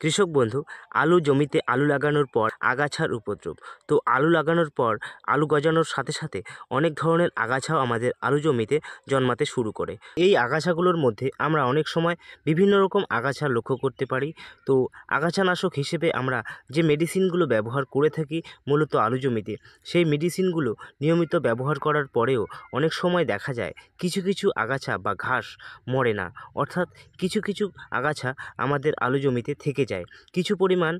কৃষক বন্ধু, আলু জমিতে আলু লাগানোর পর আগাছার উপদ্রব। তো আলু লাগানোর পর আলু গজানোর সাথে সাথে অনেক ধরনের আগাছাও আমাদের আলু জমিতে জন্মাতে শুরু করে। এই আগাছাগুলোর মধ্যে আমরা অনেক সময় বিভিন্ন রকম আগাছা লক্ষ্য করতে পারি। তো আগাছানাশক হিসেবে আমরা যে মেডিসিনগুলো ব্যবহার করে থাকি মূলত আলু জমিতে, সেই মেডিসিনগুলো নিয়মিত ব্যবহার করার পরেও অনেক সময় দেখা যায় কিছু কিছু আগাছা বা ঘাস মরে না। অর্থাৎ কিছু কিছু আগাছা আমাদের আলু জমিতে থেকে যায়। কিছু পরিমাণ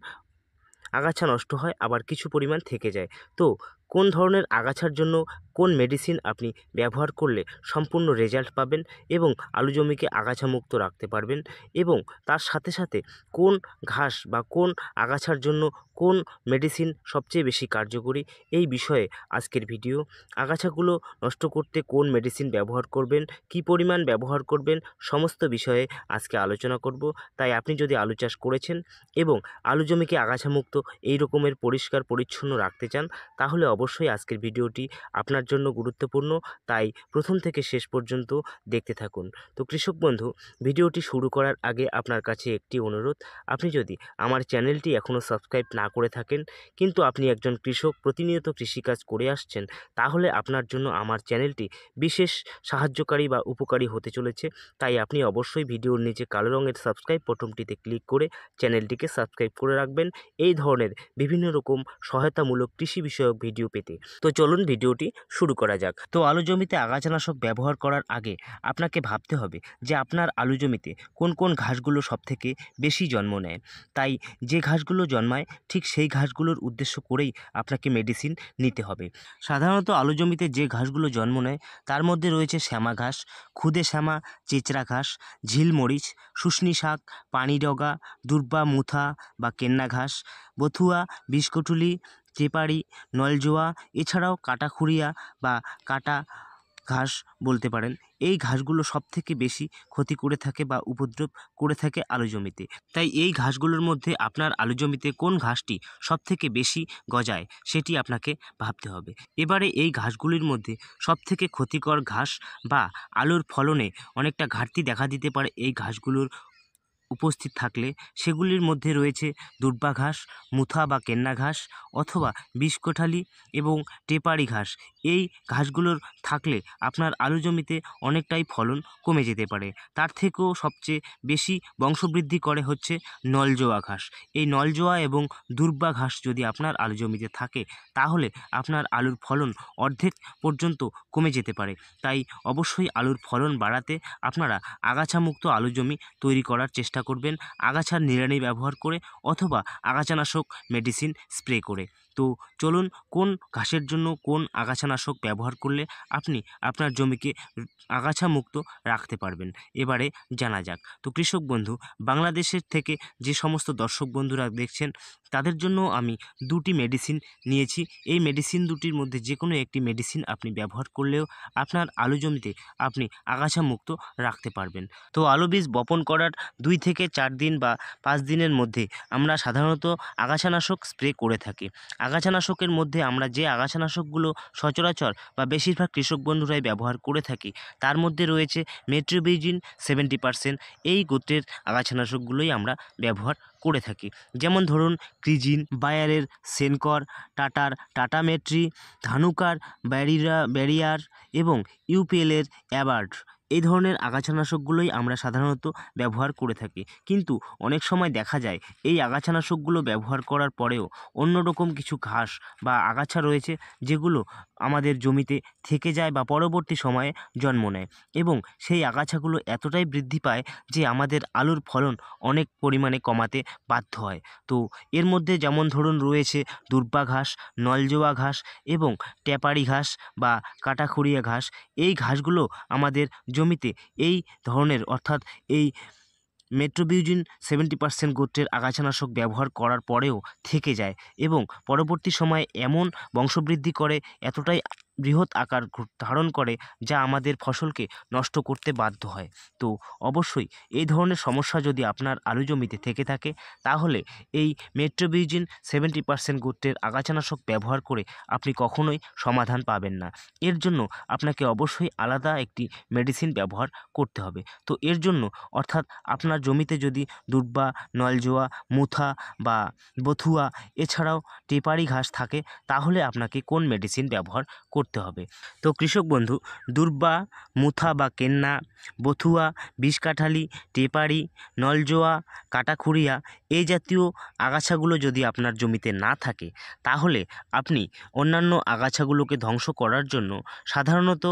আগাছা নষ্ট হয়, আবার কিছু পরিমাণ থেকে যায়। তো কোন ধরনের আগাছার জন্য কোন মেডিসিন আপনি ব্যবহার করলে সম্পূর্ণ রেজাল্ট পাবেন এবং আলু জমিকে আগাছামুক্ত রাখতে পারবেন, এবং তার সাথে সাথে কোন ঘাস বা কোন আগাছার জন্য কোন মেডিসিন সবচেয়ে বেশি কার্যকরী, এই বিষয়ে আজকের ভিডিও। আগাছাগুলো নষ্ট করতে কোন মেডিসিন ব্যবহার করবেন, কী পরিমাণ ব্যবহার করবেন, সমস্ত বিষয়ে আজকে আলোচনা করব। তাই আপনি যদি আলু চাষ করেছেন এবং আলু জমিকে আগাছামুক্ত এই রকমের পরিষ্কার পরিচ্ছন্ন রাখতে চান, তাহলে অবশ্যই আজকের ভিডিওটি আপনার জন্য গুরুত্বপূর্ণ। তাই প্রথম থেকে শেষ পর্যন্ত দেখতে থাকুন। তো কৃষক বন্ধু, ভিডিওটি শুরু করার আগে আপনার কাছে একটি অনুরোধ। আপনি যদি আমার চ্যানেলটি এখনও সাবস্ক্রাইব না করে থাকেন, কিন্তু আপনি একজন কৃষক, প্রতিনিয়ত কৃষিকাজ করে আসছেন, তাহলে আপনার জন্য আমার চ্যানেলটি বিশেষ সাহায্যকারী বা উপকারী হতে চলেছে। তাই আপনি অবশ্যই ভিডিওর নিচে কালো রঙের সাবস্ক্রাইব বাটনটিতে ক্লিক করে চ্যানেলটিকে সাবস্ক্রাইব করে রাখবেন এই ধরনের বিভিন্ন রকম সহায়তামূলক কৃষি বিষয়ক ভিডিও পেতে। তো চলুন ভিডিওটি শুরু করা যাক। তো আলু জমিতে আগাছানাশক ব্যবহার করার আগে আপনাকে ভাবতে হবে যে আপনার আলু জমিতে কোন কোন ঘাসগুলো সবথেকে বেশি জন্ম নেয়। তাই যে ঘাসগুলো জন্মায় ঠিক সেই ঘাসগুলোর উদ্দেশ্য করেই আপনাকে মেডিসিন নিতে হবে। সাধারণত আলু জমিতে যে ঘাসগুলো জন্ম নেয় তার মধ্যে রয়েছে শ্যামা ঘাস, খুদে শ্যামা, চেচরা ঘাস, ঝিলমরিচ, শুষ্নী শাক, পানিডগা, দুর্বা মুথা বা কেন্না ঘাস, বথুয়া, বিষকটুলি, চেপারি, নলজোয়া, এছাড়াও কাটাখুরিয়া বা কাটা ঘাস বলতে পারেন। এই ঘাসগুলো সবথেকে বেশি ক্ষতি করে থাকে বা উপদ্রব করে থাকে আলু জমিতে। তাই এই ঘাসগুলোর মধ্যে আপনার আলু জমিতে কোন ঘাসটি সবথেকে বেশি গজায় সেটি আপনাকে ভাবতে হবে। এবারে এই ঘাসগুলির মধ্যে সবথেকে ক্ষতিকর ঘাস বা আলুর ফলনে অনেকটা ঘাটতি দেখা দিতে পারে এই ঘাসগুলোর উপস্থিত থাকলে, সেগুলির মধ্যে রয়েছে দুর্বা ঘাস, মুথা বা কেন্না ঘাস, অথবা বিষকোঠালি এবং টেপারি ঘাস। এই ঘাসগুলোর থাকলে আপনার আলু জমিতে অনেকটাই ফলন কমে যেতে পারে। তার থেকেও সবচেয়ে বেশি বংশবৃদ্ধি করে হচ্ছে নলজোয়া ঘাস। এই নলজোয়া এবং দুর্বা ঘাস যদি আপনার আলু জমিতে থাকে, তাহলে আপনার আলুর ফলন অর্ধেক পর্যন্ত কমে যেতে পারে। তাই অবশ্যই আলুর ফলন বাড়াতে আপনারা আগাছামুক্ত আলু জমি তৈরি করার চেষ্টা করবেন, আগাছার নিড়ানি ব্যবহার করে অথবা আগাছানাশক মেডিসিন স্প্রে করে। তো চলুন, কোন ঘাসের জন্য কোন আগাছানাশক ব্যবহার করলে আপনি আপনার জমিকে আগাছামুক্ত রাখতে পারবেন, এবারে জানা যাক। তো কৃষক বন্ধু, বাংলাদেশের থেকে যে সমস্ত দর্শক বন্ধুরা দেখছেন, তাদের জন্য আমি দুটি মেডিসিন নিয়েছি। এই মেডিসিন দুটির মধ্যে যে কোনো একটি মেডিসিন আপনি ব্যবহার করলেও আপনার আলু জমিতে আপনি আগাছামুক্ত রাখতে পারবেন। তো আলু বীজ বপন করার 2 থেকে 4 দিন বা 5 দিনের মধ্যে আমরা সাধারণত আগাছানাশক স্প্রে করে থাকি। আগাছানাশকের মধ্যে আমরা যে আগাছানাশকগুলো সচরাচর বা বেশিরভাগ কৃষক বন্ধুরাই ব্যবহার করে থাকি, তার মধ্যে রয়েছে মেট্রোবিউজিন 70%। এই গোত্রের আগাছানাশকগুলোই আমরা ব্যবহার করে থাকি। যেমন ধরুন ক্রিজিন, বায়ারের সেনকর, টাটার টাটামেট্রি, ধানুকার ব্যারিয়ার এবং ইউপিএলের অ্যাবার্ড। এই ধরনের আগাছানাশকগুলোই আমরা সাধারণত ব্যবহার করে থাকি। কিন্তু অনেক সময় দেখা যায় এই আগাছানাশকগুলো ব্যবহার করার পরেও অন্য রকম কিছু ঘাস বা আগাছা রয়েছে, যেগুলো আমাদের জমিতে থেকে যায় বা পরবর্তী সময়ে জন্ম নেয়, এবং সেই আগাছাগুলো এতটাই বৃদ্ধি পায় যে আমাদের আলুর ফলন অনেক পরিমাণে কমাতে বাধ্য হয়। তো এর মধ্যে যেমন ধরুন রয়েছে দুর্বা ঘাস, নলজোয়া ঘাস এবং টেপারি ঘাস বা কাটাখুরিয়া ঘাস। এই ঘাসগুলো আমাদের জমিতে এই ধরনের, অর্থাৎ এই মেট্রোবিউজিন 70% গোত্রের আগাছানাশক ব্যবহার করার পরেও থেকে যায় এবং পরবর্তী সময়ে এমন বংশবৃদ্ধি করে, এতটাই বৃহৎ আকার ধারণ করে, যা আমাদের ফসলকে নষ্ট করতে বাধ্য হয়। তো অবশ্যই এই ধরনের সমস্যা যদি আপনার আলু জমিতে থেকে থাকে, তাহলে এই মেট্রোবিউজিন 70% গোত্রের আগাছানাশক ব্যবহার করে আপনি কখনোই সমাধান পাবেন না। এর জন্য আপনাকে অবশ্যই আলাদা একটি মেডিসিন ব্যবহার করতে হবে। তো এর জন্য অর্থাৎ আপনার জমিতে যদি দুর্বা, নলজোয়া, মুথা বা বথুয়া এছাড়াও টেপারি ঘাস থাকে, তাহলে আপনাকে কোন মেডিসিন ব্যবহার করতে হবে। তো কৃষক বন্ধু, দুর্বা, মুথা বা কেন্না, বথুয়া, বিষকাঠালি, টেপারি, নলজোয়া, কাটাখুরিয়া এই জাতীয় আগাছাগুলো যদি আপনার জমিতে না থাকে, তাহলে আপনি অন্যান্য আগাছাগুলোকে ধ্বংস করার জন্য সাধারণত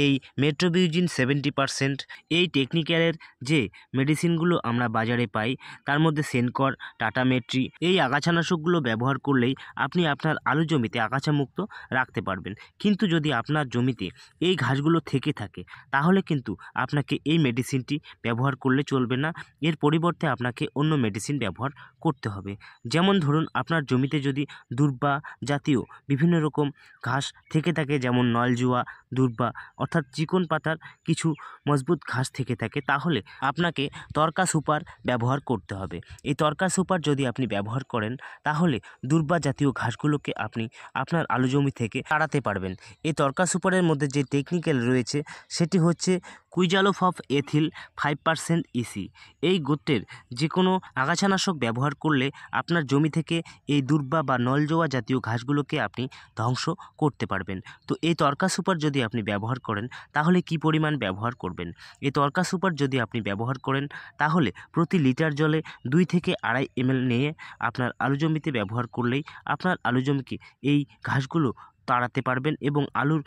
এই মেট্রোবিউজিন 70% এই টেকনিক্যালের যে মেডিসিনগুলো আমরা বাজারে পাই, তার মধ্যে সেনকর, টাটা মেট্রি এই আগাছানাশকগুলো ব্যবহার করলেই আপনি আপনার আলু জমিতে আগাছামুক্ত রাখতে পারবেন। কিন্তু যদি আপনার জমিতে এই ঘাসগুলো থেকে থাকে, তাহলে কিন্তু আপনাকে এই মেডিসিনটি ব্যবহার করলে চলবে না। এর পরিবর্তে আপনাকে অন্য মেডিসিন ব্যবহার করতে হবে। যেমন ধরুন, আপনার জমিতে যদি দুর্বা জাতীয় বিভিন্ন রকম ঘাস থেকে থাকে, যেমন নলজুয়া, দুর্বা অর্থাৎ চিকন পাতার কিছু মজবুত ঘাস থেকে থাকে, তাহলে আপনাকে তরকা সুপার ব্যবহার করতে হবে। এই তরকা সুপার যদি আপনি ব্যবহার করেন, তাহলে দুর্বা জাতীয় ঘাসগুলোকে আপনি আপনার আলু জমি থেকে তাড়াতে পারবেন। এই তরকা সুপারের মধ্যে যে টেকনিক্যাল রয়েছে, সেটি হচ্ছে কুইজালোফপ এথিল 5% ইসি। এই গোত্রের যে কোনো আগাছানাশক ব্যবহার করলে আপনার জমি থেকে এই দুর্বা বা নলজোয়া জাতীয় ঘাসগুলোকে আপনি ধ্বংস করতে পারবেন। তো এই তরকা সুপার যদি আপনি ব্যবহার করেন, তাহলে কি পরিমাণ ব্যবহার করবেন? এই তরকা সুপার যদি আপনি ব্যবহার করেন, তাহলে প্রতি লিটার জলে 2 থেকে 2.5 ml নিয়ে আপনার আলু জমিতে ব্যবহার করলেই আপনার আলু জমিকে এই ঘাসগুলো তাড়াতে পারবেন এবং আলুর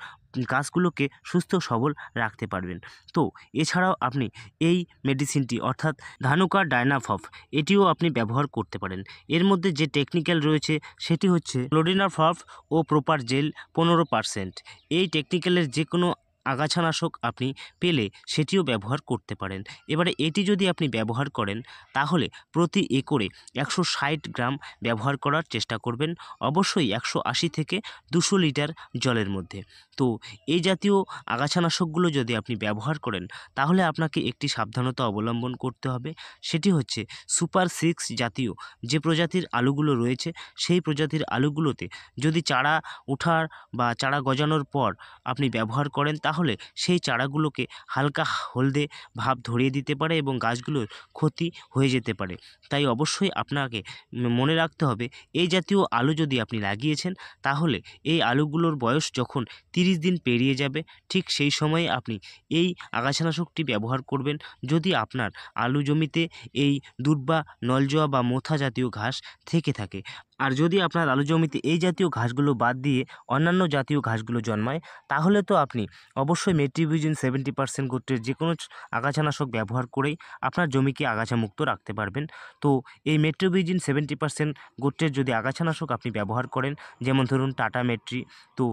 গাছগুলোকে সুস্থ সবল রাখতে পারবেন। তো এছাড়াও আপনি এই মেডিসিনটি অর্থাৎ ধানুকা ডায়নাফপ এটিও আপনি ব্যবহার করতে পারেন। এর মধ্যে যে টেকনিক্যাল রয়েছে, সেটি হচ্ছে ক্লোডিনাফপ ও প্রপার জেল 15%। এই টেকনিক্যালের যে কোনো আগাছানাশক আপনি পেলে সেটিও ব্যবহার করতে পারেন। এবারে এটি যদি আপনি ব্যবহার করেন, তাহলে প্রতি একরে 160 গ্রাম ব্যবহার করার চেষ্টা করবেন, অবশ্যই 180 থেকে 200 লিটার জলের মধ্যে। তো এই জাতীয় আগাছানাশকগুলো যদি আপনি ব্যবহার করেন, তাহলে আপনাকে একটি সাবধানতা অবলম্বন করতে হবে। সেটি হচ্ছে সুপার 6 জাতীয় যে প্রজাতির আলুগুলো রয়েছে, সেই প্রজাতির আলুগুলোতে যদি চারা ওঠার বা চারা গজানোর পর আপনি ব্যবহার করেন, তাহলে সেই চারাগুলোকে হালকা হলদে ভাব ধরিয়ে দিতে পারে এবং গাছগুলোর ক্ষতি হয়ে যেতে পারে। তাই অবশ্যই আপনাকে মনে রাখতে হবে, এই জাতীয় আলু যদি আপনি লাগিয়েছেন, তাহলে এই আলুগুলোর বয়স যখন 30 দিন পেরিয়ে যাবে, ঠিক সেই সময়ে আপনি এই আগাছানাশকটি ব্যবহার করবেন, যদি আপনার আলু জমিতে এই দুর্বা, নলজোয়া বা মোথা জাতীয় ঘাস থেকে থাকে। আর যদি আপনার আলু জমিতে এই জাতীয় ঘাসগুলো বাদ দিয়ে অন্যান্য জাতীয় ঘাসগুলো জন্মায়, তাহলে তো আপনি অবশ্যই মেট্রিবিউজিন 70% গোত্রের যে কোনো আগাছানাশক ব্যবহার করেই আপনার জমিকে আগাছামুক্ত রাখতে পারবেন। তো এই মেট্রিবিউজিন 70% গোত্রের যদি আগাছানাশক আপনি ব্যবহার করেন, যেমন ধরুন টাটা মেট্রি, তো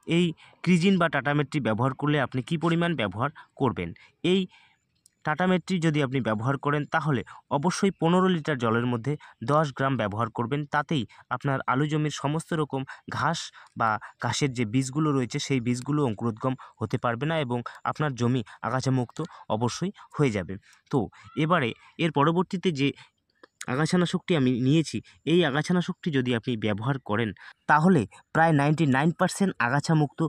এই ক্রিজিন বা টাটা মেট্রি ব্যবহার করলে আপনি কি পরিমাণ ব্যবহার করবেন? এই টাটা মেট্রি যদি আপনি ব্যবহার করেন, তাহলে অবশ্যই 15 লিটার জলের মধ্যে 10 গ্রাম ব্যবহার করবেন। তাতেই আপনার আলু জমির সমস্ত রকম ঘাস বা ঘাসের যে বীজগুলো রয়েছে, সেই বীজগুলো অঙ্কুরোদ্গম হতে পারবে না এবং আপনার জমি আগাছামুক্ত অবশ্যই হয়ে যাবে। তো এবারে এর পরবর্তীতে যে আগাছানাশকটি আমি নিয়েছি, এই আগাছানাশকটি যদি আপনি ব্যবহার করেন, তাহলে প্রায় 99% আগাছামুক্ত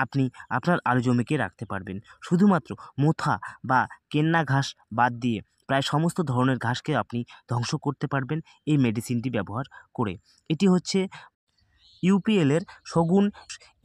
আপনি আপনার আলু জমিকে রাখতে পারবেন। শুধুমাত্র মোথা বা কেন্না ঘাস বাদ দিয়ে প্রায় সমস্ত ধরনের ঘাসকে আপনি ধ্বংস করতে পারবেন এই মেডিসিনটি ব্যবহার করে। এটি হচ্ছে ইউপিএলের শগুন,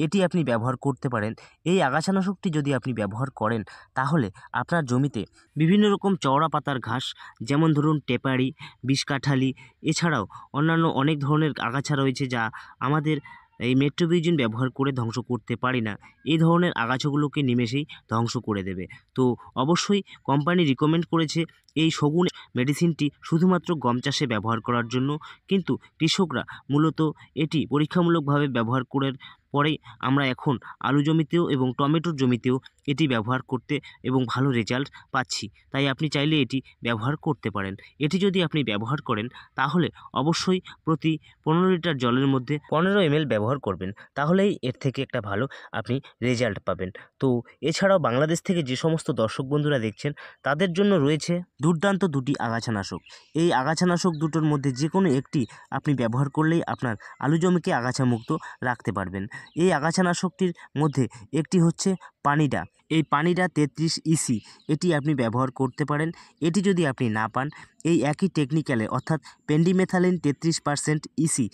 এটি আপনি ব্যবহার করতে পারেন। এই আগাছানাশকটি যদি আপনি ব্যবহার করেন, তাহলে আপনার জমিতে বিভিন্ন রকম চওড়া পাতার ঘাস, যেমন ধরুন টেপারি, বিষকাঠালি এছাড়াও অন্যান্য অনেক ধরনের আগাছা রয়েছে, যা আমাদের এই মেট্রোবিউজিন ব্যবহার করে ধ্বংস করতে পারি না। এই ধরনের আগাছাগুলোকে নিমেষেই ধ্বংস করে দেবে। তো অবশ্যই কোম্পানি রিকমেন্ড করেছে এই শগুন মেডিসিনটি শুধুমাত্র গম চাষে ব্যবহার করার জন্য, কিন্তু কৃষকরা মূলত এটি পরীক্ষামূলকভাবে ব্যবহার করে পরে আমরা এখন আলু জমিতেও এবং টমেটোর জমিতেও এটি ব্যবহার করতে এবং ভালো রেজাল্ট পাচ্ছি। তাই আপনি চাইলে এটি ব্যবহার করতে পারেন। এটি যদি আপনি ব্যবহার করেন তাহলে অবশ্যই প্রতি 15 লিটার জলের মধ্যে 15 ml ব্যবহার করবেন, তাহলেই এর থেকে একটা ভালো আপনি রেজাল্ট পাবেন। তো এছাড়াও বাংলাদেশ থেকে যে সমস্ত দর্শক বন্ধুরা দেখছেন তাদের জন্য রয়েছে দুর্দান্ত দুটি আগাছানাশক। এই আগাছানাশক দুটোর মধ্যে যে কোনো একটি আপনি ব্যবহার করলেই আপনার আলু জমিকে আগাছামুক্ত রাখতে পারবেন। এই আগাছানাশকটির মধ্যে একটি হচ্ছে পানিডা। এই পানিডা 33 ইসি এটি আপনি ব্যবহার করতে পারেন। এটি যদি আপনি না পান, এই একই টেকনিক্যালে অর্থাৎ পেন্ডিমেথালিন 33% ইসি,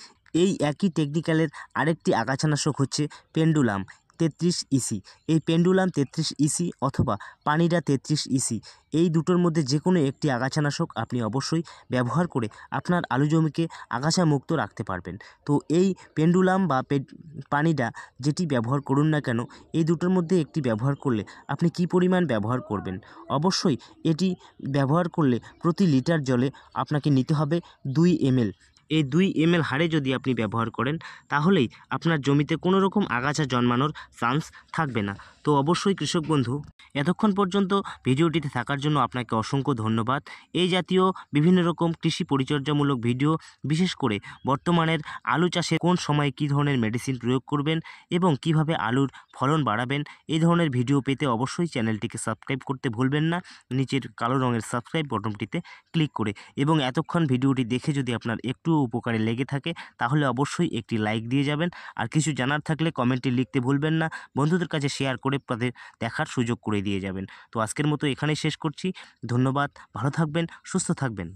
এই একই টেকনিক্যালের আরেকটি আগাছানাশক হচ্ছে পেন্ডুলাম 33 ইসি। এই পেন্ডুলাম 33 ইসি অথবা পানিডা 33 ইসি, এই দুটোর মধ্যে যে কোনো একটি আগাছানাশক আপনি অবশ্যই ব্যবহার করে আপনার আলু জমিকে আগাছা মুক্ত রাখতে পারবেন। তো এই পেন্ডুলাম বা পানিডা যেটি ব্যবহার করুন না কেন, এই দুটোর মধ্যে একটি ব্যবহার করলে আপনি কি পরিমাণ ব্যবহার করবেন? অবশ্যই এটি ব্যবহার করলে প্রতি লিটার জলে আপনাকে নিতে হবে 2 ml। এই 2 ml হারে যদি আপনি ব্যবহার করেন তাহলেই আপনার জমিতে কোনো রকম আগাছা জন্মানোর চান্স থাকবে না। তো অবশ্যই কৃষক বন্ধু, এতক্ষণ পর্যন্ত ভিডিওটিতে থাকার জন্য আপনাকে অসংখ্য ধন্যবাদ। এই জাতীয় বিভিন্ন রকম কৃষি পরিচর্যামূলক ভিডিও, বিশেষ করে বর্তমানের আলু চাষে কোন সময়ে কী ধরনের মেডিসিন প্রয়োগ করবেন এবং কিভাবে আলুর ফলন বাড়াবেন, এই ধরনের ভিডিও পেতে অবশ্যই চ্যানেলটিকে সাবস্ক্রাইব করতে ভুলবেন না, নিচের কালো রঙের সাবস্ক্রাইব বটনটিতে ক্লিক করে। এবং এতক্ষণ ভিডিওটি দেখে যদি আপনার একটু উপকারে লেগে থাকে তাহলে অবশ্যই একটি লাইক দিয়ে যাবেন। আর কিছু জানার থাকলে কমেন্টে লিখতে ভুলবেন না, বন্ধুদের কাছে শেয়ার করে তাদের দেখার সুযোগ করে দিয়ে যাবেন। তো আজকের মতো এখানেই শেষ করছি। ধন্যবাদ, ভালো থাকবেন, সুস্থ থাকবেন।